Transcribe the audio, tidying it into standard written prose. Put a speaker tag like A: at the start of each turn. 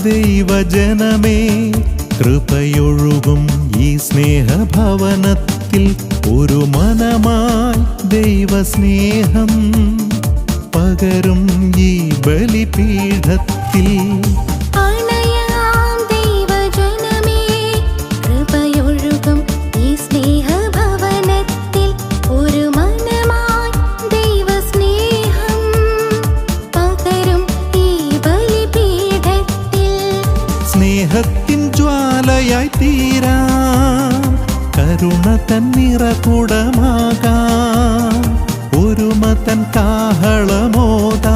A: ദൈവജനമേ കൃപയൊഴുകും ഈ സ്നേഹഭവനത്തിൽ ഒരു മനമായി ദൈവസ്നേഹം പകരും ഈ ബലിപീഠത്തിൽ സ്നേഹത്തിൻ ജ്വാലയായി തീരാം കരുണ തൻ നിറകുടമാകാം ഒരുമ തൻ കാഹളമോദാം